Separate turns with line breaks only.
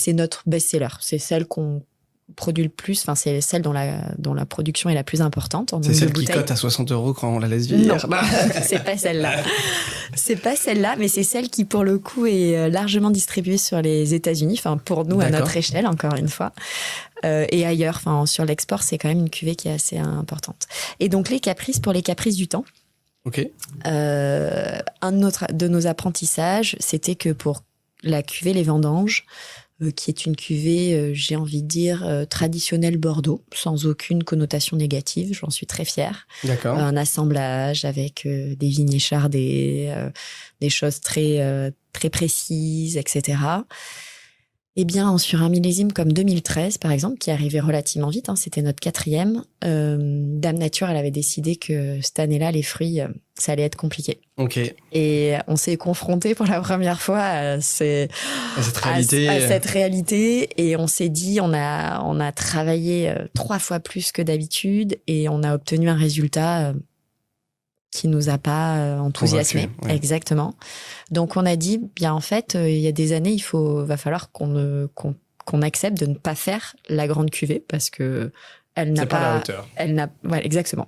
C'est notre best-seller. C'est celle qu'on produit le plus. Enfin, c'est celle dont la production est la plus importante.
C'est celle qui cote à 60 € quand on la laisse vieillir.
Non, c'est pas celle-là. C'est pas celle-là, mais c'est celle qui, pour le coup, est largement distribuée sur les États-Unis. Enfin, pour nous, à notre échelle, encore une fois. Et ailleurs, enfin, sur l'export, c'est quand même une cuvée qui est assez importante. Et donc, les caprices, pour les caprices du temps.
Ok.
Un de nos apprentissages, c'était que pour la cuvée Les Vendanges, qui est une cuvée, j'ai envie de dire, traditionnelle Bordeaux, sans aucune connotation négative. J'en suis très fière.
D'accord.
Un assemblage avec des vignes échardées, des choses très, très précises, etc. Eh bien, sur un millésime comme 2013, par exemple, qui arrivait relativement vite, c'était notre 4e, Dame Nature, elle avait décidé que cette année-là, les fruits, ça allait être compliqué.
Ok.
Et on s'est confronté pour la première fois à cette réalité. Et on s'est dit, on a travaillé 3 fois plus que d'habitude et on a obtenu un résultat qui nous a pas enthousiasmé.
Ouais.
Exactement. Donc on a dit, bien en fait, il y a des années, va falloir qu'on accepte de ne pas faire la grande cuvée parce que elle n'a
pas la hauteur.
Ouais, exactement.